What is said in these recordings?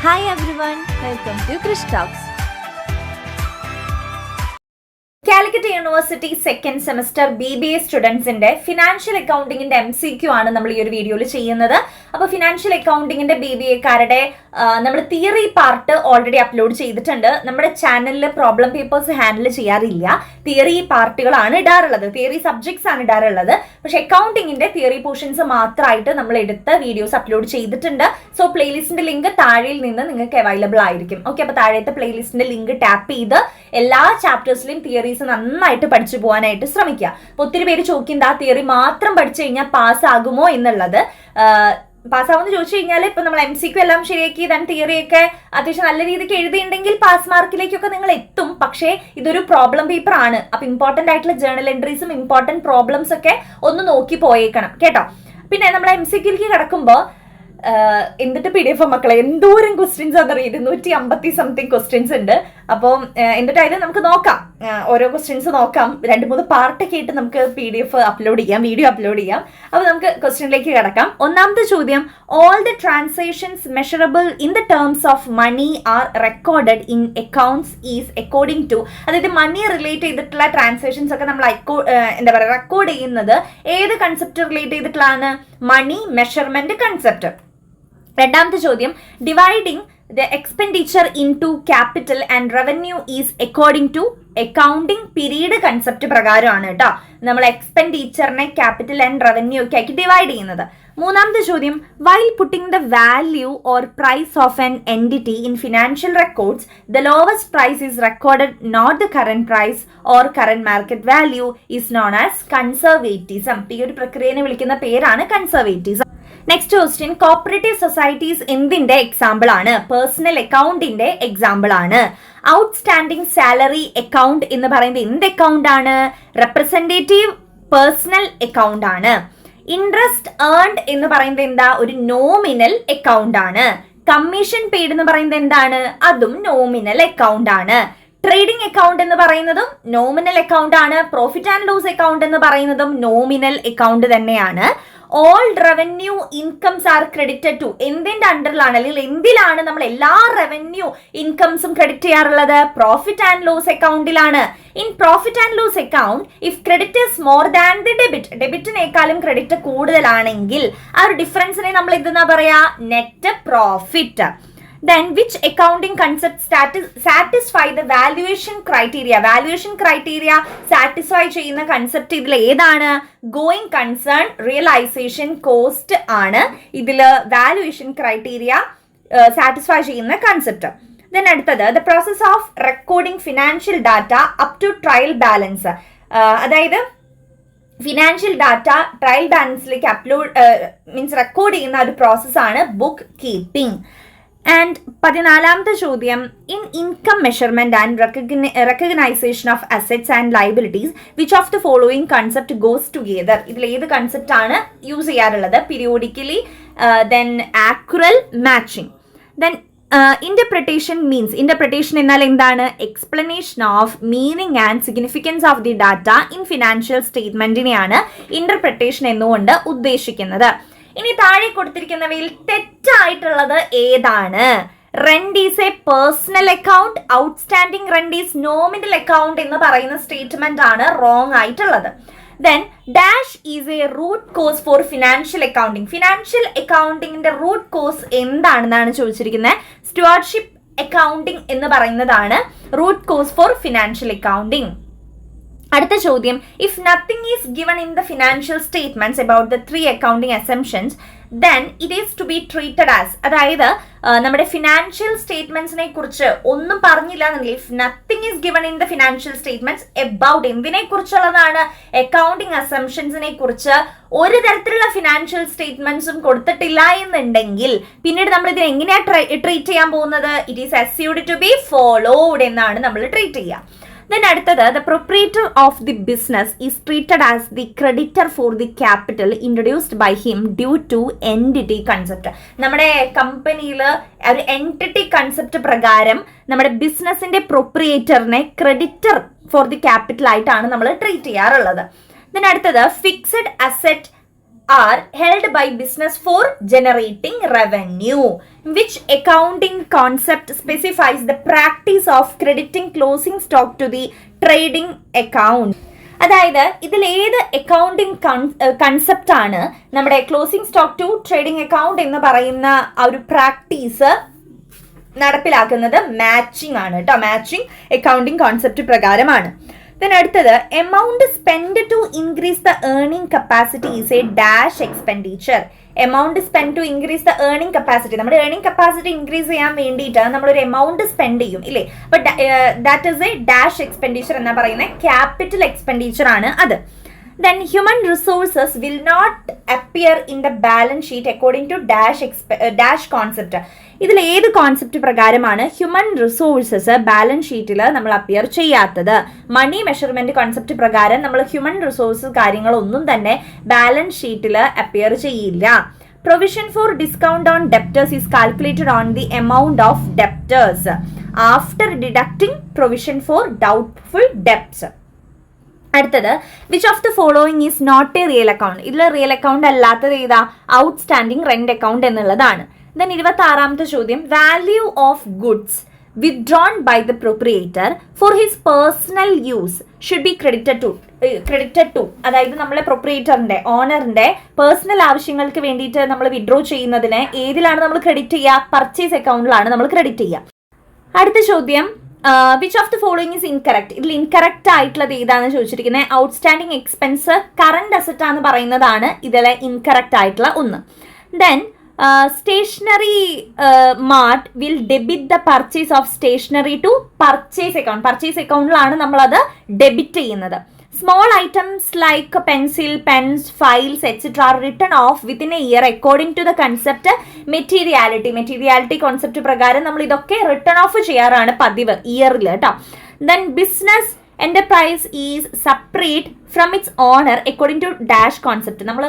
Hi everyone, welcome to Krish Talks. Calicut University second semester BBA students in financial accounting in MCQ ആണ് നമ്മൾ ഈ ഒരു വീഡിയോയിൽ ചെയ്യുന്നത്. അപ്പോൾ ഫിനാൻഷ്യൽ അക്കൗണ്ടിങ്ങിന്റെ BBA കാരുടെ നമ്മൾ തിയറി പാർട്ട് ഓൾറെഡി അപ്ലോഡ് ചെയ്തിട്ടുണ്ട്. നമ്മുടെ ചാനലിൽ പ്രോബ്ലം പേപ്പേഴ്സ് ഹാൻഡിൽ ചെയ്യാറില്ല, തിയറി പാർട്ടുകളാണ് ഇടാറുള്ളത്, തിയറി സബ്ജക്ട്സ് ആണ് ഇടാറുള്ളത്. പക്ഷെ അക്കൗണ്ടിങ്ങിന്റെ തിയറി പോർഷൻസ് മാത്രമായിട്ട് നമ്മൾ എടുത്ത വീഡിയോസ് അപ്ലോഡ് ചെയ്തിട്ടുണ്ട്. സോ പ്ലേലിസ്റ്റിന്റെ ലിങ്ക് താഴെയിൽ നിന്ന് നിങ്ങൾക്ക് അവൈലബിൾ ആയിരിക്കും. ഓക്കെ, അപ്പോൾ താഴത്തെ പ്ലേലിസ്റ്റിന്റെ ലിങ്ക് ടാപ്പ് ചെയ്ത് എല്ലാ ചാപ്റ്റേഴ്സിലും തിയറീസ് നന്നായിട്ട് പഠിച്ചു പോകാനായിട്ട് ശ്രമിക്കുക. അപ്പൊ ഒത്തിരി പേര് ചോദിക്കുന്നത് ആ തിയറി മാത്രം പഠിച്ചു കഴിഞ്ഞാൽ പാസ്സാകുമോ എന്നുള്ളത്. പാസ്സാവുമെന്ന് ചോദിച്ചു കഴിഞ്ഞാൽ ഇപ്പൊ നമ്മൾ MCQ എല്ലാം ശരിയാക്കി then തിയറിയൊക്കെ അത്യാവശ്യം നല്ല രീതിക്ക് എഴുതിയിട്ടുണ്ടെങ്കിൽ പാസ് മാർക്കിലേക്കൊക്കെ നിങ്ങൾ എത്തും. പക്ഷേ ഇതൊരു പ്രോബ്ലം പേപ്പർ ആണ്. അപ്പൊ ഇമ്പോർട്ടന്റ് ആയിട്ടുള്ള ജേർണൽ എൻട്രീസും ഇമ്പോർട്ടന്റ് പ്രോബ്ലംസ് ഒക്കെ ഒന്ന് നോക്കി പോയേക്കണം കേട്ടോ. പിന്നെ നമ്മൾ MCQലേക്ക് കിടക്കുമ്പോൾ എന്നിട്ട് PDF മക്കളെ എന്തോരം ക്വസ്റ്റ്യൻസ് അതറിയാം, 250 സംതിങ് ക്വസ്റ്റ്യൻസ് ഉണ്ട്. അപ്പം എന്നിട്ടായാലും നമുക്ക് നോക്കാം, ഓരോ ക്വസ്റ്റ്യൻസ് നോക്കാം. 2-3 പാർട്ടൊക്കെ ആയിട്ട് നമുക്ക് PDF അപ്ലോഡ് ചെയ്യാം, വീഡിയോ അപ്ലോഡ് ചെയ്യാം. അപ്പോൾ നമുക്ക് ക്വസ്റ്റ്യനിലേക്ക് കിടക്കാം. ഒന്നാമത്തെ ചോദ്യം, all the transactions measurable in the terms of money are recorded in accounts is according to, അതായത് മണി റിലേറ്റ് ചെയ്തിട്ടുള്ള ട്രാൻസാക്ഷൻസ് ഒക്കെ നമ്മൾ എന്താ പറയുക റെക്കോർഡ് ചെയ്യുന്നത് ഏത് കൺസെപ്റ്റ് റിലേറ്റ് ചെയ്തിട്ടുള്ളതാണ്? Money measurement concept. രണ്ടാമത്തെ ചോദ്യം, dividing the expenditure into capital and revenue is according to accounting period concept പ്രകാരമാണ് കേട്ടോ നമ്മൾ എക്സ്പെൻഡിച്ചറിനെ ക്യാപിറ്റൽ ആൻഡ് റവന്യൂ ഒക്കെ ആക്കി ഡിവൈഡ് ചെയ്യുന്നത്. മൂന്നാമത്തെ ചോദ്യം, while putting the value or price of an entity in financial records the lowest price is recorded not the current price or current market value is known as conservatism. ഈ ഒരു പ്രക്രിയനെ വിളിക്കുന്ന പേരാണ് conservatism. Next question, cooperative societies എന്തിന്റെ example ആണ്? Personal അക്കൗണ്ടിന്റെ example ആണ്. Outstanding salary account എന്ന് പറയുന്നത് എന്ത് അക്കൗണ്ട് ആണ്? റെപ്രസെന്റേറ്റീവ് പേഴ്സണൽ അക്കൗണ്ട് ആണ്. ഇൻട്രസ്റ്റ് ഏൺഡ് എന്ന് പറയുന്നത് എന്താ? ഒരു നോമിനൽ അക്കൗണ്ട് ആണ്. കമ്മീഷൻ പെയ്ഡ് എന്ന് പറയുന്നത് എന്താണ്? അതും നോമിനൽ അക്കൗണ്ട് ആണ്. ട്രേഡിംഗ് അക്കൗണ്ട് എന്ന് പറയുന്നതും നോമിനൽ അക്കൗണ്ട് ആണ്. പ്രോഫിറ്റ് ആൻഡ് ലോസ് അക്കൗണ്ട് എന്ന് പറയുന്നതും നോമിനൽ അക്കൗണ്ട് തന്നെയാണ്. All revenue incomes are credited to, എന്തിന്റെ അണ്ടറിലാണ് അല്ലെങ്കിൽ എന്തിലാണ് നമ്മൾ എല്ലാ റവന്യൂ ഇൻകംസും ക്രെഡിറ്റ് ചെയ്യാറുള്ളത്? പ്രോഫിറ്റ് ആൻഡ് ലോസ് അക്കൗണ്ടിലാണ്. In profit and loss account if credit is more than the debit, ഡെബിറ്റിനേക്കാളും ക്രെഡിറ്റ് കൂടുതലാണെങ്കിൽ ആ ഒരു ഡിഫറൻസിനെ നമ്മൾ എന്തെന്നാ പറയാ? Net profit. Then which accounting concept satisfy the valuation criteria? Valuation criteria satisfy ചെയ്യുന്ന കൺസെപ്റ്റ് ഇതിൽ ഏതാണ്? ഗോയിങ് കൺസേൺ റിയലൈസേഷൻ കോസ്റ്റ് ആണ് ഇതില് വാല്യുവേഷൻ ക്രൈറ്റീരിയ സാറ്റിസ്ഫൈ ചെയ്യുന്ന കൺസെപ്റ്റ്. ദെൻ അടുത്തത്, the process of recording financial data up to trial balance, അതായത് financial data trial ബാലൻസിലേക്ക് upload means record ചെയ്യുന്ന ഒരു പ്രോസസ്സാണ് ബുക്ക് കീപ്പിംഗ്. ആൻഡ് 14ാമത്തെ ചോദ്യം, in income measurement and recognition of assets and liabilities which of the following concept goes together, ഇതിൽ ഏത് concept ആണ് യൂസ് ചെയ്യാറുള്ളത്? Periodically, then ആക്യുറൽ, matching. Then interpretation means, interpretation എന്നാൽ എന്താണ്? Explanation of meaning and significance of the data in financial സ്റ്റേറ്റ്മെന്റിനെയാണ് interpretation എന്നുകൊണ്ട് ഉദ്ദേശിക്കുന്നത്. ഇനി താഴെ കൊടുത്തിരിക്കുന്നവയിൽ തെറ്റായിട്ടുള്ളത് ഏതാണ്? Rent is a personal account, outstanding rent is nominal account എന്ന് പറയുന്ന സ്റ്റേറ്റ്മെന്റ് ആണ് റോങ് ആയിട്ടുള്ളത്. Then dash is a root cause for financial accounting, financial അക്കൗണ്ടിങ്ങിന്റെ റൂട്ട് കോസ് എന്താണെന്നാണ് ചോദിച്ചിരിക്കുന്നത്. സ്റ്റുവാർഡ്ഷിപ്പ് അക്കൗണ്ടിങ് എന്ന് പറയുന്നതാണ് root cause for financial accounting. അടുത്ത ചോദ്യം, if nothing is given in the financial statements about the 3 accounting assumptions then it is to be treated as, അതായത് നമ്മുടെ financial സ്റ്റേറ്റ്മെന്റ്സിനെ കുറിച്ച് ഒന്നും പറഞ്ഞില്ല എന്നുണ്ടെങ്കിൽ if nothing is given in the financial statements about എന്തിനെ കുറിച്ചുള്ളതാണ്? അക്കൗണ്ടിങ് അസംപ്ഷൻസിനെ കുറിച്ച് ഒരു തരത്തിലുള്ള ഫിനാൻഷ്യൽ സ്റ്റേറ്റ്മെന്റ്സും കൊടുത്തിട്ടില്ല എന്നുണ്ടെങ്കിൽ പിന്നീട് നമ്മൾ ഇതിനെ എങ്ങനെയാ ട്രീറ്റ് ചെയ്യാൻ പോകുന്നത്? It is assumed to be followed എന്നാണ് നമ്മൾ ട്രീറ്റ് ചെയ്യുക. Then അടുത്തത്, the proprietor of the business is treated as the creditor for the capital introduced by him due to entity concept. നമ്മുടെ കമ്പനിയിൽ ഒരു എൻറ്റിറ്റി കൺസെപ്റ്റ് പ്രകാരം നമ്മുടെ ബിസിനസിന്റെ പ്രൊപ്രിയേറ്ററിനെ ക്രെഡിറ്റർ ഫോർ ദി ക്യാപിറ്റൽ ആയിട്ടാണ് നമ്മൾ ട്രീറ്റ് ചെയ്യാറുള്ളത്. Then അടുത്തത്, fixed asset are held by business for generating revenue. Which accounting concept specifies the practice of crediting closing stock to the trading account? അതായത് ഇതിൽ ഏത് അക്കൗണ്ടിങ് കൺസെപ്റ്റ് ആണ് നമ്മുടെ closing stock to trading account എന്ന് പറയുന്ന ആ ഒരു പ്രാക്ടീസ് നടപ്പിലാക്കുന്നത്? മാച്ചിങ് ആണ് കേട്ടോ. മാച്ചിങ് അക്കൗണ്ടിങ് കോൺസെപ്റ്റ് പ്രകാരമാണ്. അടുത്തത്, amount spend to increase the earning capacity is a dash expenditure. Amount spend to increase the earning capacity, നമ്മുടെ ഏർണിംഗ് കപ്പാസിറ്റി ഇൻക്രീസ് ചെയ്യാൻ വേണ്ടിയിട്ട് നമ്മളൊരു എമൗണ്ട് സ്പെൻഡ് ചെയ്യും ഇല്ലേ? അപ്പൊ that is a dash expenditure എന്നാ പറയുന്നത്. ക്യാപിറ്റൽ എക്സ്പെൻഡിച്ചർ ആണ് അത്. Then human resources will not appear in the balance sheet according to dash concept. ഇതിൽ ഏത് കോൺസെപ്റ്റ് പ്രകാരമാണ് ഹ്യൂമൻ റിസോഴ്സസ് ബാലൻസ് ഷീറ്റിൽ നമ്മൾ അപ്പിയർ ചെയ്യാത്തത്? മണി മെഷർമെന്റ് കോൺസെപ്റ്റ് പ്രകാരം നമ്മൾ ഹ്യൂമൻ റിസോഴ്സസ് കാര്യങ്ങളൊന്നും തന്നെ ബാലൻസ് ഷീറ്റിൽ അപ്പിയർ ചെയ്യില്ല. Provision for discount on debtors is calculated on the amount of debtors after deducting provision for doubtful debts. അടുത്തത്, which of the following is not a real account. ഇതിൽ real account അല്ലാത്തത് ഏതാ? Outstanding rent account എന്നുള്ളതാണ്. Then 26ാമത്തെ ചോദ്യം, value of goods withdrawn by the proprietor for his personal use should be credited to. അതായത് നമ്മളെ പ്രൊപ്രിയേറ്ററിന്റെ ഓണറിന്റെ personal ആവശ്യങ്ങൾക്ക് വേണ്ടിയിട്ട് നമ്മൾ വിഡ്രോ ചെയ്യുന്നതിന് ഏതിലാണ് നമ്മൾ ക്രെഡിറ്റ് ചെയ്യുക? പർച്ചേസ് അക്കൗണ്ടിലാണ് നമ്മൾ ക്രെഡിറ്റ് ചെയ്യുക. അടുത്ത ചോദ്യം, which of the following is incorrect. ഇതിൽ ഇൻകറക്റ്റ് ആയിട്ടുള്ളത് ഏതാണെന്ന് ചോദിച്ചിരിക്കുന്നത്? ഔട്ട്സ്റ്റാൻഡിംഗ് എക്സ്പെൻസ് കറന്റ് അസറ്റ് ആണ് പറയുന്നതാണ് ഇതിലെ ഇൻകറക്റ്റ് ആയിട്ടുള്ള ഒന്ന്. Then stationery mart will debit the purchase of stationery to purchase account. Purchase അക്കൗണ്ടിലാണ് നമ്മളത് ഡെബിറ്റ് ചെയ്യുന്നത്. Small items like pencil, pens, files, etc. are written off within a year according to the concept materiality. Materiality concept പ്രകാരം നമ്മൾ ഇതൊക്കെ return of ചെയ്യാറാണ് പതിവ് ഇയറിൽ കേട്ടോ. Then business enterprise is separate from its owner according to dash concept. നമ്മൾ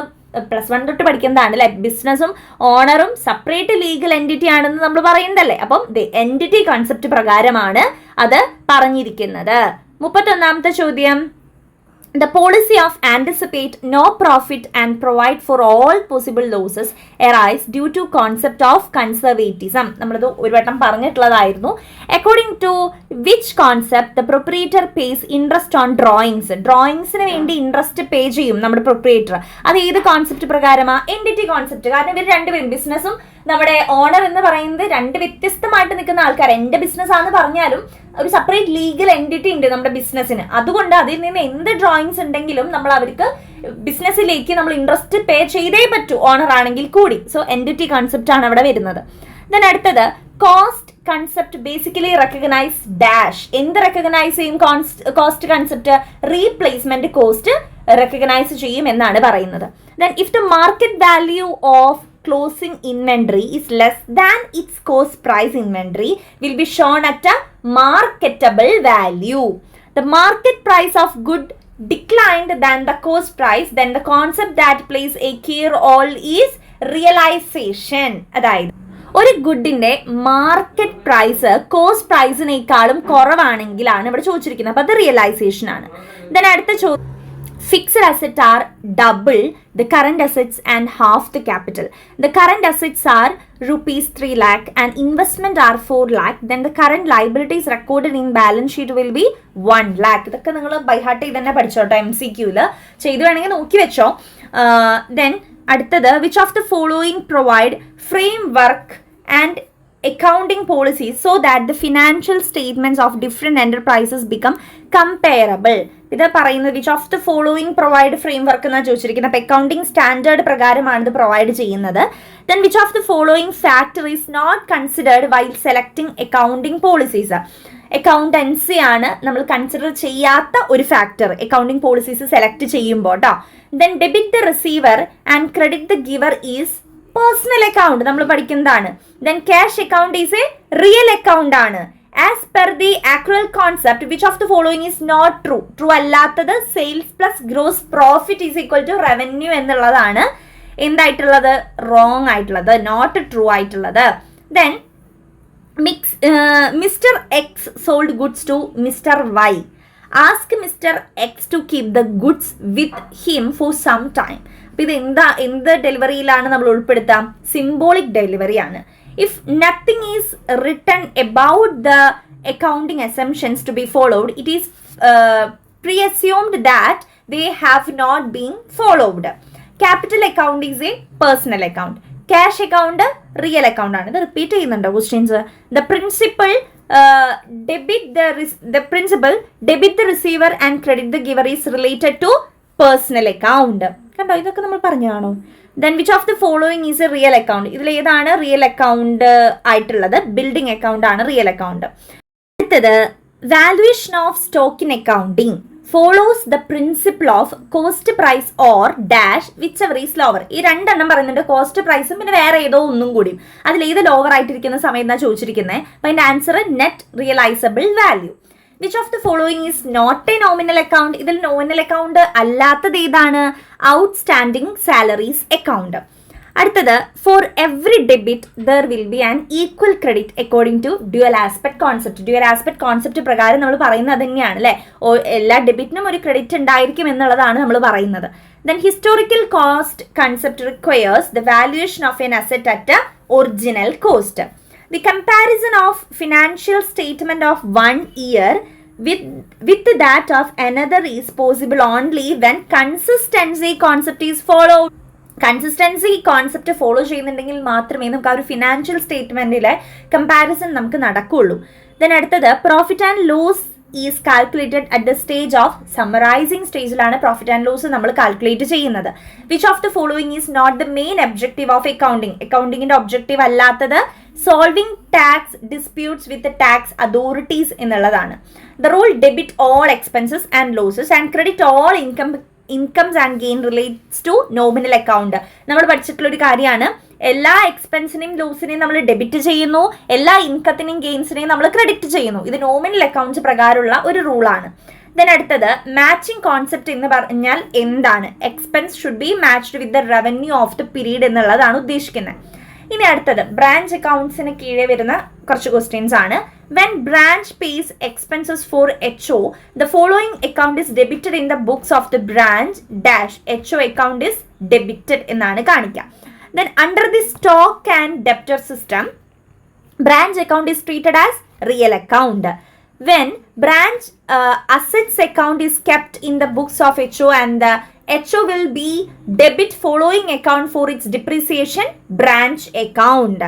+1 തൊട്ട് പഠിക്കുന്നതാണ് അല്ലെ. ബിസിനസ്സും ഓണറും സെപ്പറേറ്റ് ലീഗൽ എൻറ്റിറ്റി ആണെന്ന് നമ്മൾ പറയുന്നതല്ലേ. അപ്പം എൻറ്റിറ്റി കോൺസെപ്റ്റ് പ്രകാരമാണ് അത് പറഞ്ഞിരിക്കുന്നത്. 31ാമത്തെ ചോദ്യം, the policy of anticipate no profit and provide for all possible losses arise due to concept of conservatism. നമ്മളത് ഒരു വട്ടം പറഞ്ഞിട്ടുള്ളതായിരുന്നു. According to which concept the proprietor pays interest on drawings. ഡ്രോയിങ്സിന് വേണ്ടി ഇൻട്രസ്റ്റ് പേ ചെയ്യും നമ്മുടെ പ്രൊപ്രിയേറ്റർ. അത് ഏത് കോൺസെപ്റ്റ് പ്രകാരമാണ്? Entity concept. കാരണം ഇവർ രണ്ടുപേരും ബിസിനസ്സും നമ്മുടെ ഓണർ എന്ന് പറയുന്നത് രണ്ട് വ്യത്യസ്തമായിട്ട് നിൽക്കുന്ന ആൾക്കാർ. എന്റെ ബിസിനസ് ആണെന്ന് പറഞ്ഞാലും ഒരു സെപ്പറേറ്റ് ലീഗൽ എൻറ്റിറ്റി ഉണ്ട് നമ്മുടെ ബിസിനസ്സിന്. അതുകൊണ്ട് അതിൽ നിന്ന് എന്ത് ഡ്രോയിങ്സ് ഉണ്ടെങ്കിലും നമ്മൾ അവർക്ക് ബിസിനസ്സിലേക്ക് നമ്മൾ ഇൻട്രസ്റ്റ് പേ ചെയ്തേ പറ്റൂ, ഓണർ ആണെങ്കിൽ കൂടി. സോ എൻറ്റിറ്റി കോൺസെപ്റ്റ് ആണ് അവിടെ വരുന്നത്. ദെൻ അടുത്തത്, cost concept basically recognise dash. എന്ത് റെക്കഗ്നൈസ് ചെയ്യും? Cost concept replacement cost recognise ചെയ്യും എന്നാണ് പറയുന്നത്. Then if the market value of closing inventory is less than its cost price inventory will be shown at a marketable value. The market price of good declined than the cost price, then the concept that plays a key role is realization. അതായത് ഒരു ഗുഡിന്റെ market price cost പ്രൈസിനേക്കാളും കുറവാണെങ്കിലാണ് ഇവിടെ ചോദിച്ചിരിക്കുന്നത്. അപ്പൊ അത് realisation ആണ്. Then അടുത്ത ചോദ്യം, fixed assets are double the current assets and half the capital. The current assets are rupees 3 lakh and investment are 4 lakh. Then the current liabilities recorded in balance sheet will be 1 lakh. ഇതൊക്കെ നിങ്ങൾ by heart ചെയ്ത് തന്നെ പഠിച്ചോട്ടോ. MCQല് ചെയ്തു വേണമെങ്കിൽ നോക്കി വെച്ചോ. Then അടുത്തത്, which of the following provide framework and accounting policies so that the financial statements of different enterprises become comparable. ഇത് പറയുന്നത് which of the following provide framework എന്നാണ് ചോദിച്ചിരിക്കുന്നത്. അപ്പോൾ അക്കൗണ്ടിങ് സ്റ്റാൻഡേർഡ് പ്രകാരമാണ് ഇത് പ്രൊവൈഡ് ചെയ്യുന്നത്. Then which of the following factor is not considered while selecting accounting policies. Accountancy ആണ് നമ്മൾ കൺസിഡർ ചെയ്യാത്ത ഒരു ഫാക്ടർ അക്കൗണ്ടിങ് പോളിസീസ് സെലക്ട് ചെയ്യുമ്പോൾ കേട്ടോ. Then debit the receiver and credit the giver is personal account നമ്മൾ പഠിക്കുന്നതാണ്. Then cash account is A real account ആണ്. As per the accrual concept, which of the following is not true? True അല്ലാത്തത് sales plus gross profit is equal to revenue എന്നുള്ളതാണ് എന്തായിട്ടുള്ളത്? Wrong ആയിട്ടുള്ളത്, not true ആയിട്ടുള്ളത്. Then mister X sold goods to mister Y. Ask Mr. X to keep the goods with him for some time. അപ്പൊ ഇത് എന്ത് ഡെലിവറിയിലാണ് നമ്മൾ ഉൾപ്പെടുത്താം? Symbolic delivery ആണ്. If nothing is written about the accounting assumptions to be followed, it is pre-assumed that they have not been followed. Capital account is a personal account. Cash account real account ആണ്. ഇത് repeat ചെയ്യുന്നുണ്ടോ questions? The principal debit the receiver and credit the giver is related to personal account. കണ്ടോ, ഇതൊക്കെ നമ്മൾ പറഞ്ഞാണോ? Then which of the following is a real account? ഇതിൽ ഏതാണ് real account ആയിട്ടുള്ളത്? Building account ആണ് റിയൽ അക്കൗണ്ട്. അടുത്തത് valuation of stock in accounting follows the principle of cost price or dash whichever is lower. ഈ രണ്ടെണ്ണം പറയുന്നുണ്ട്, cost പ്രൈസും പിന്നെ വേറെ ഏതോ ഒന്നും കൂടിയും. അതിൽ ഏത് ലോവർ ആയിട്ടിരിക്കുന്ന സമയം എന്നാ ചോദിച്ചിരിക്കുന്നത്. അപ്പൊ അതിന്റെ answer net realisable value. Which of the following is not a nominal account? ഇതിൽ നോമിനൽ അക്കൗണ്ട് അല്ലാത്തത് ഏതാണ്? Outstanding salaries account. അടുത്തത് for every debit there will be an equal credit according to dual aspect concept. Dual aspect concept പ്രകാരം നമ്മൾ പറയുന്നത് തന്നെയാണ് അല്ലേ, എല്ലാ ഡെബിറ്റിനും ഒരു ക്രെഡിറ്റ് ഉണ്ടായിരിക്കും എന്നുള്ളതാണ് നമ്മൾ പറയുന്നത്. Then historical cost concept requires the valuation of N asset at original cost. The comparison of financial statement of one year with that of another is possible only when consistency concept is followed. Consistency concept follow ചെയ്യുന്നുണ്ടെങ്കിൽ മാത്രമേ നമുക്ക് ആ ഒരു financial സ്റ്റേറ്റ്മെന്റിലെ comparison നമുക്ക് നടക്കുള്ളൂ. Then അടുത്തത് profit and loss is calculated at the stage of summarising സ്റ്റേജിലാണ് profit and loss നമ്മൾ കാൽക്കുലേറ്റ് ചെയ്യുന്നത്. Which of the following is not the main objective of accounting? അക്കൗണ്ടിങ്ങിന്റെ ഒബ്ജക്റ്റീവ് അല്ലാത്തത് solving tax disputes with tax authorities എന്നുള്ളതാണ്. The rule debit all expenses and losses and credit all incomes and gain relates to nominal account. നമ്മൾ പഠിച്ചിട്ടുള്ള ഒരു കാര്യമാണ്, എല്ലാ എക്സ്പെൻസിനെയും ലോസിനെയും നമ്മൾ debit ചെയ്യുന്നു, എല്ലാ ഇൻകത്തിനെയും ഗെയിൻസിനെയും നമ്മൾ ക്രെഡിറ്റ് ചെയ്യുന്നു. ഇത് നോമിനൽ അക്കൗണ്ട്സ് പ്രകാരമുള്ള ഒരു റൂളാണ്. ദെൻ അടുത്തത് മാച്ചിങ് കോൺസെപ്റ്റ് എന്ന് പറഞ്ഞാൽ എന്താണ്? Expense should be matched with the revenue of the period എന്നുള്ളതാണ് ഉദ്ദേശിക്കുന്നത്. ഇനി അടുത്തത് ബ്രാഞ്ച് അക്കൗണ്ട്സിന് കീഴെ വരുന്ന കുറച്ച് ക്വസ്റ്റ്യൻസ് ആണ്. When branch pays expenses for HO, the following account is debited in the books of the branch dash HO account is debited എന്നാണ് കാണിക്കുക. Then under the stock and debtor system, branch account is treated as real account. When branch assets account is kept in the books of HO and the HO will be debit following account for its depreciation branch account.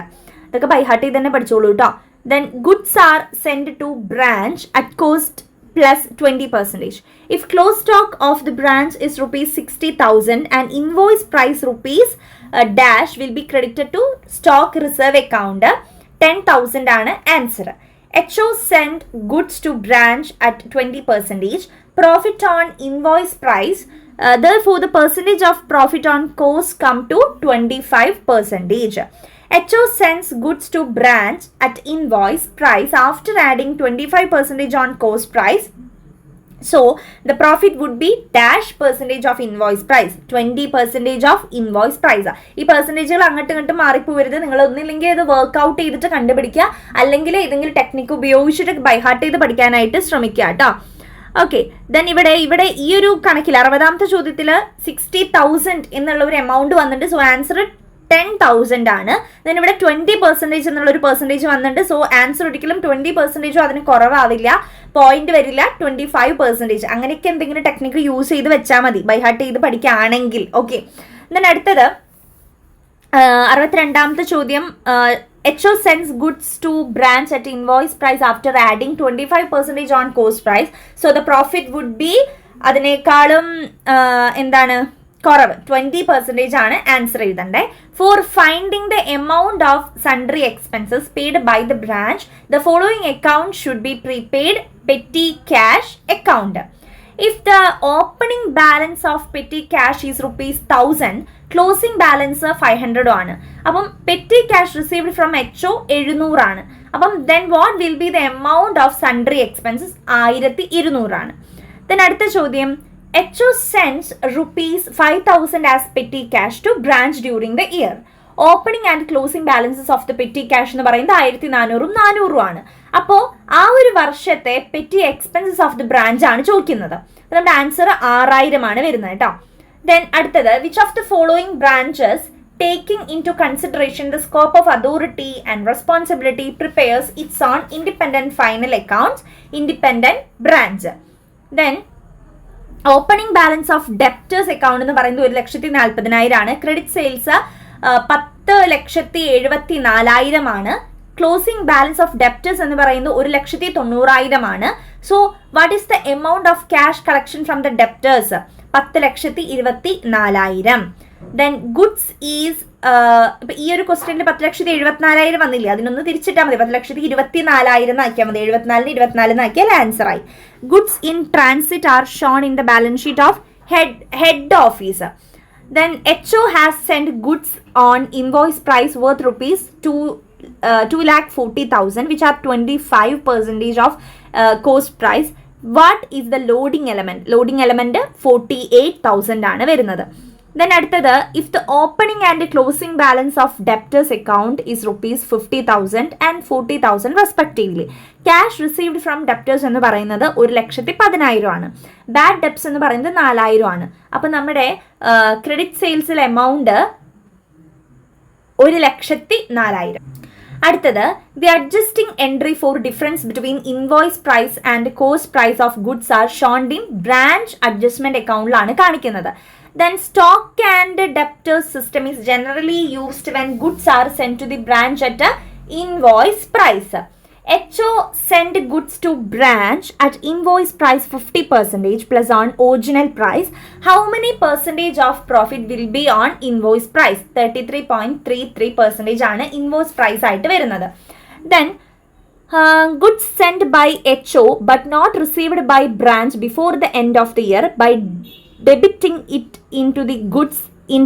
ഇതൊക്കെ by heart ചെയ്ത് തന്നെ പഠിച്ചോളൂ കേട്ടോ. Then goods are sent to branch at cost plus 20%. If closed stock of the branch is rupees 60,000 and invoice price rupees dash will be credited to stock reserve account. 10,000 ആണ് answer. HO sent goods to branch at 20%. Profit on invoice price. Therefore, the percentage of profit on cost come to 25%. HO sends goods to branch at invoice price after adding 25% on cost price. So, the profit would be dash percentage of invoice price. 20% of invoice price. ഈ പെർസെൻറ്റേജുകൾ അങ്ങോട്ടും ഇങ്ങോട്ടും മാറിപ്പോവരുത്. നിങ്ങൾ ഒന്നില്ലെങ്കിൽ ഇത് workout ചെയ്തിട്ട് കണ്ടുപിടിക്കുക, അല്ലെങ്കിൽ ഏതെങ്കിലും ടെക്നിക്ക് ഉപയോഗിച്ചിട്ട് ബൈഹാർട്ട് ചെയ്ത് പഠിക്കാനായിട്ട് ശ്രമിക്കുക കേട്ടോ. ഓക്കെ, ദെൻ ഇവിടെ ഈ ഒരു കണക്കിൽ 60ാമത്തെ ചോദ്യത്തിൽ 60,000 എന്നുള്ള ഒരു എമൗണ്ട് വന്നിട്ടുണ്ട്. സോ ആൻസർ 10,000 ആണ്. ദെൻ ഇവിടെ 20% എന്നുള്ള ഒരു പെർസെൻറ്റേജ് വന്നിട്ടുണ്ട്. സോ ആൻസർ ഒരിക്കലും 20% അതിന് കുറവാവില്ല, പോയിന്റ് വരില്ല, 25%. അങ്ങനെയൊക്കെ എന്തെങ്കിലും ടെക്നിക്ക് യൂസ് ചെയ്ത് വെച്ചാൽ മതി ബൈഹാർട്ട് ചെയ്ത് പഠിക്കുകയാണെങ്കിൽ. ഓക്കെ, ദെൻ അടുത്തത് 62ാമത്തെ ചോദ്യം. HO sends goods to branch at invoice price after adding 25% on cost price. So the profit would be അതിനേക്കാളും എന്താണ് കുറവ്, 20% ആണ് ആൻസർ എഴുതണ്ടേ. For finding the amount of sundry expenses paid by the branch the following account should be prepared petty cash account. If the opening balance of petty cash is ₹1000, closing balance 500 ആണ്. അപ്പം petty cash received from HO 700 ആണ്. അപ്പം then what will be the amount of sundry expenses? 1200 ആണ്. Then അടുത്ത ചോദ്യം. HO sends ₹5,000 as petty cash to branch during the year. Opening and closing balances of the petty cash എന്ന് പറയുന്നത് 1400 400 ആണ്. അപ്പോൾ ആ ഒരു വർഷത്തെ petty expenses of the branch ആണ് ചോദിക്കുന്നത്. നമ്മുടെ ആൻസർ 6000 ആണ് വരുന്നത് കേട്ടോ. Then അടുത്തത്, which of the following branches taking into consideration the scope of authority and responsibility prepares its own independent final accounts? Independent branch. Then opening balance of debtors account എന്ന് പറയുന്നത് 1,40,40,000 ആണ്. ക്രെഡിറ്റ് സെയിൽസ് 10,74,000 ആണ്. Closing balance of debtors എന്ന് പറയുന്നത് 1,90,000 ആണ്. So what is the amount of cash collection from the debtors? 10,24,000. Then goods is, ഇപ്പൊ ഈ ഒരു ക്വസ്റ്റ്യനിൽ 10,74,000 വന്നില്ല, അതിനൊന്ന് തിരിച്ചിട്ടാൽ മതി. 10,24,000 ആക്കിയാൽ മതി. 74 ആക്കിയാൽ ആൻസർ ആയി. Goods in transit R shown in the balance sheet of head office. Then HO has sent goods on invoice price worth rupees 2,40,000, which are 25% of cost price. What is the loading element? Loading element 48,000 ആണ് വരുന്നത്. Then അടുത്തത്, if the opening and closing balance of debtors account is rupees 50,000 and 40,000 respectively. Cash received from debtors എന്ന് പറയുന്നത് 1,10,000 ആണ്. Bad debts എന്ന് പറയുന്നത് 4,000 ആണ്. അപ്പൊ നമ്മുടെ ക്രെഡിറ്റ് സെയിൽസിലെ എമൗണ്ട് 1,04,000. അടുത്തത്, the adjusting entry for difference between invoice price and cost price of goods are shown in branch adjustment അക്കൗണ്ടിലാണ് കാണിക്കുന്നത്. Then stock and debtors system is generally used when goods are sent to the branch at a invoice price. HO send goods to branch at invoice price 50% plus on original price. How many percentage of profit will be on invoice price? 33.33% ആണ് invoice price ആയിട്ട് വരുന്നത്. Then goods sent by HO but not received by branch before the end of the year by debiting it into the goods in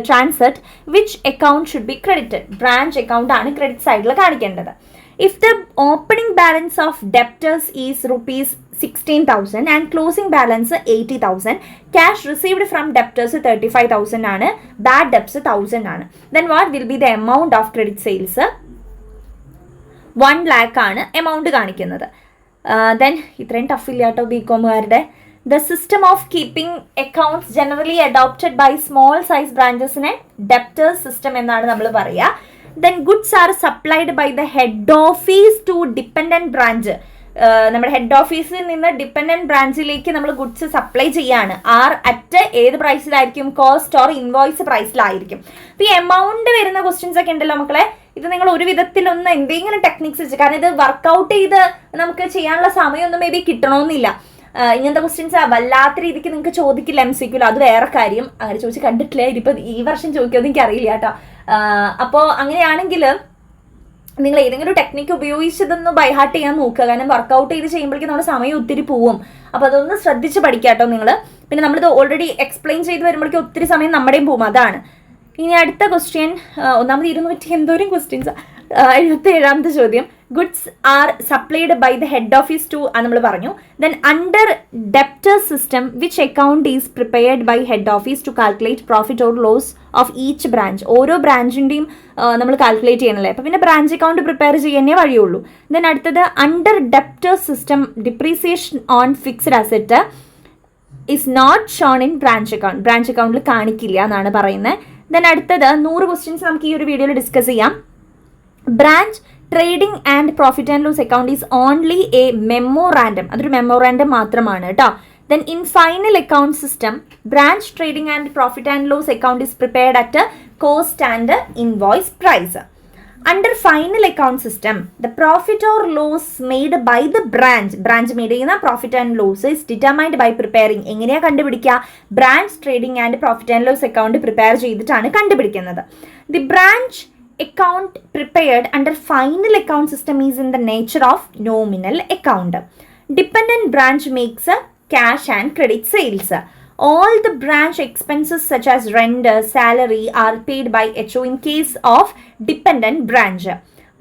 transit, which account should be credited? Branch account ആണ് credit side ൽ കാണിക്കേണ്ടത്. If the opening balance of debtors is rupees 16,000 and closing balance 80,000, cash received from debtors 35,000 ആണ്, bad debts 1,000 ആണ്. Then what will be the amount of credit sales? 1 lakh ആണ് amount കാണിക്കുന്നത്. Then ഇത്രയും tough ഇല്ല കേട്ടോ ബികോമുകാരുടെ. The system of keeping accounts generally adopted by small size branches നെ debtors system എന്നാണ് നമ്മൾ പറയുക. Then goods are supplied by the head office to dependent branch. നമ്മുടെ ഹെഡ് ഓഫീസിൽ നിന്ന് ഡിപ്പെൻഡന്റ് ബ്രാഞ്ചിലേക്ക് നമ്മൾ ഗുഡ്സ് സപ്ലൈ ചെയ്യാണ്. ആർ അറ്റ് ഏത് പ്രൈസിലായിരിക്കും? കോസ്റ്റ് ഓർ ഇൻവോയ്സ് പ്രൈസിലായിരിക്കും. അപ്പോൾ ഈ എമൗണ്ട് വരുന്ന ക്വസ്റ്റ്യൻസ് ഒക്കെ ഉണ്ടല്ലോ മക്കളെ, ഇത് നിങ്ങൾ ഒരു വിധത്തിലൊന്ന് എന്തെങ്കിലും ടെക്നിക്സ് വെച്ച്, കാരണം ഇത് വർക്കൗട്ട് ചെയ്ത് നമുക്ക് ചെയ്യാനുള്ള സമയമൊന്നും മേ ബി കിട്ടണമെന്നില്ല. ഇങ്ങനത്തെ ക്വസ്റ്റ്യൻസ് വല്ലാത്ത രീതിക്ക് നിങ്ങൾക്ക് ചോദിക്കില്ല MCQ, അത് വേറെ കാര്യം. അങ്ങനെ ചോദിച്ച് കണ്ടിട്ടില്ല, ഇതിപ്പോൾ ഈ വർഷം ചോദിക്കുമെന്ന് എനിക്ക് അറിയില്ല കേട്ടോ. അപ്പോൾ അങ്ങനെയാണെങ്കിൽ നിങ്ങൾ ഏതെങ്കിലും ടെക്നിക്ക് ഉപയോഗിച്ചതൊന്ന് ബൈഹാർട്ട് ചെയ്യാൻ നോക്കുക. കാരണം വർക്കൗട്ട് ചെയ്ത് ചെയ്യുമ്പോഴേക്കും നമ്മുടെ സമയം ഒത്തിരി പോവും. അപ്പോൾ അതൊന്ന് ശ്രദ്ധിച്ച് പഠിക്കുക കേട്ടോ നിങ്ങൾ. പിന്നെ നമ്മളിത് ഓൾറെഡി എക്സ്പ്ലെയിൻ ചെയ്ത് വരുമ്പോഴേക്കും ഒത്തിരി സമയം നമ്മുടെയും പോവും, അതാണ്. ഇനി അടുത്ത ക്വസ്റ്റ്യൻ, ഒന്നാമത് 200 എന്തോരം ക്വസ്റ്റ്യൻസ്. 77ാമത്തെ ചോദ്യം, goods are supplied by the head office to നമ്മൾ പറഞ്ഞു. Then under debtors system which account is prepared by head office to calculate profit or loss of each branch? ഓരോ ബ്രാഞ്ചിൻ്റെയും നമ്മൾ കാൽക്കുലേറ്റ് ചെയ്യണല്ലേ, അപ്പോൾ പിന്നെ ബ്രാഞ്ച് അക്കൗണ്ട് പ്രിപ്പയർ ചെയ്യാനേ വഴിയുള്ളൂ. Then അടുത്തത്, under debtors system depreciation on fixed asset is not shown in branch account. Branch അക്കൗണ്ടിൽ കാണിക്കില്ല എന്നാണ് പറയുന്നത്. ദെൻ അടുത്തത് 100 ക്വസ്റ്റ്യൻസ് നമുക്ക് ഈ ഒരു വീഡിയോയിൽ ഡിസ്കസ് ചെയ്യാം. Branch trading and profit and loss account is only a memorandum. അതൊരു മെമ്മോറാൻഡം മാത്രമാണ് കേട്ടോ. Then in final account system, branch trading and profit and loss account is prepared at a cost and invoice price. Under final account system, the profit or loss made by the branch made ചെയ്യുന്ന profit and loss is determined by preparing. എങ്ങനെയാ കണ്ടുപിടിക്കുക? branch trading and profit and loss account prepare ചെയ്തിട്ടാണ് കണ്ടുപിടിക്കുന്നത്. The branch account prepared under final account system is in the nature of nominal account. Dependent branch makes a cash and credit sales. All the branch expenses such as rent, salary are paid by HO in case of dependent branch.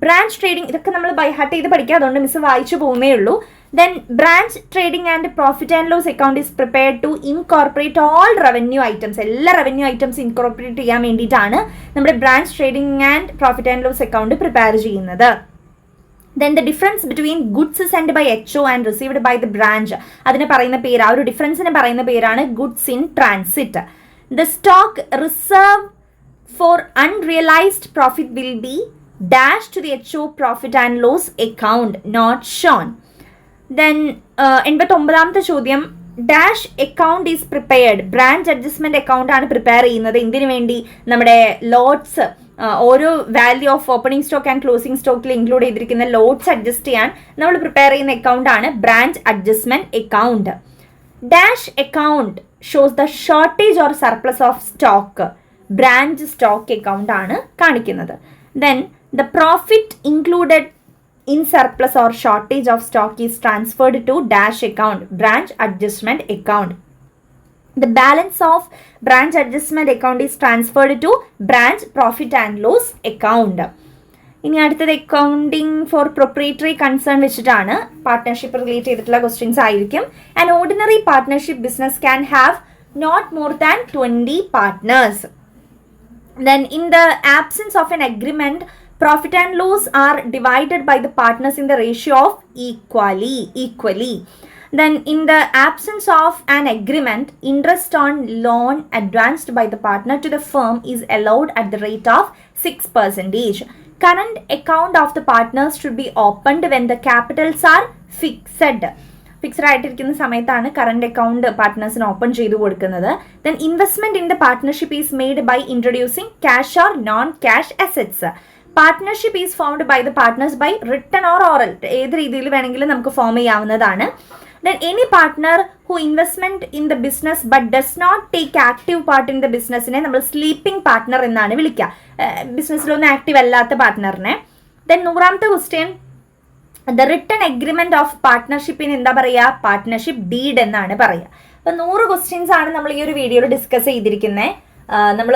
Branch trading ഇതൊക്കെ നമ്മൾ by heart ചെയ്ത് പഠിക്കുക, അതുകൊണ്ട് miss വായിച്ചു പോകുന്നേ ഉള്ളൂ. Then branch trading and profit and loss account is prepared to incorporate all revenue items. എല്ലാ revenue items incorporate ചെയ്യാൻ വേണ്ടിയിട്ടാണ് നമ്മുടെ branch trading and profit and loss account prepare ചെയ്യുന്നത്. Then the difference between goods sent by HO and received by the branch, അതിനെ പറയുന്ന പേര്, ആ ഒരു ഡിഫറൻസിനെ പറയുന്ന പേരാണ് goods in transit. The stock reserved for unrealized profit will be dashed to the HO profit and loss account, not shown. Then 89ാമത്തെ ചോദ്യം, dash account is prepared. Branch adjustment account ആണ് prepare ചെയ്യുന്നത്. ഇതിനു വേണ്ടി നമ്മുടെ ലോട്ട്സ്, ഓരോ value of opening stock and closing സ്റ്റോക്കിൽ include ചെയ്തിരിക്കുന്ന lots adjust ചെയ്യാൻ നമ്മൾ പ്രിപ്പയർ ചെയ്യുന്ന അക്കൗണ്ട് ആണ് branch adjustment account. Dash account shows the shortage or surplus of stock. Branch stock account ആണ് കാണിക്കുന്നത്. Then the profit included in surplus or shortage of stock is transferred to dash account, branch adjustment account. The balance of branch adjustment account is transferred to branch profit and loss account. ഇനി അടുത്തത് accounting for proprietary concern വെച്ചിട്ടാണ്. Partnership relate ചെയ്തിട്ടുള്ള questions ആയിരിക്കും. An ordinary partnership business can have not more than 20 partners. Then in the absence of an agreement, profit and loss are divided by the partners in the ratio of equally. Then in the absence of an agreement, interest on loan advanced by the partner to the firm is allowed at the rate of 6%. Current account of the partners should be opened when the capitals are fixed. Fixed ആയിട്ടിരിക്കുന്ന സമയത്താണ് current account പാർട്ട്നേഴ്സിന് open ചെയ്തു കൊടുക്കുന്നത്. Then investment in the partnership is made by introducing cash or non cash assets. Partnership is formed by the partners by written or oral. ഏത് രീതിയിൽ വേണമെങ്കിലും നമുക്ക് form ചെയ്യാവുന്നതാണ്. Then any partner who investment in the business but does not take active part in the ബിസിനസ്സിനെ നമ്മൾ sleeping partner എന്നാണ് വിളിക്കുക. ബിസിനസ്സിലൊന്നും ആക്റ്റീവ് അല്ലാത്ത പാർട്ട്ണറിനെ. Then 100ാമത്തെ question, the written agreement of പാർട്ട്ണർഷിപ്പിന് എന്താ പറയുക? പാർട്ട്ണർഷിപ്പ് ഡീഡ് എന്നാണ് പറയുക. അപ്പൊ 100 ക്വസ്റ്റ്യൻസ് ആണ് നമ്മൾ ഈ ഒരു വീഡിയോയിൽ ഡിസ്കസ് ചെയ്തിരിക്കുന്നത്. നമ്മൾ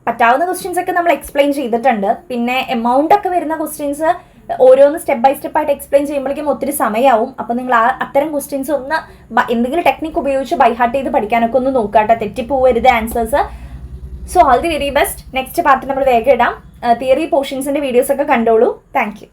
പറ്റാവുന്ന ക്വസ്റ്റ്യൻസ് ഒക്കെ നമ്മൾ എക്സ്പ്ലെയിൻ ചെയ്തിട്ടുണ്ട്. പിന്നെ എമൗണ്ട് ഒക്കെ വരുന്ന ക്വസ്റ്റ്യൻസ് ഓരോന്ന് സ്റ്റെപ്പ് ബൈ സ്റ്റെപ്പ് ആയിട്ട് എക്സ്പ്ലെയിൻ ചെയ്യുമ്പോഴേക്കും ഒത്തിരി സമയമാവും. അപ്പോൾ നിങ്ങൾ അത്തരം ക്വസ്റ്റ്യൻസ് ഒന്ന് എന്തെങ്കിലും ടെക്നിക്ക് ഉപയോഗിച്ച് ബൈഹാർട്ട് ചെയ്ത് പഠിക്കാനൊക്കെ ഒന്ന് നോക്കാട്ടെ, തെറ്റിപ്പോവരുത് answers. So all the very best. Next part നമ്മൾ വേഗം ഇടാം. തിയറി പോർഷൻസിന്റെ വീഡിയോസ് ഒക്കെ കണ്ടോളൂ. Thank U.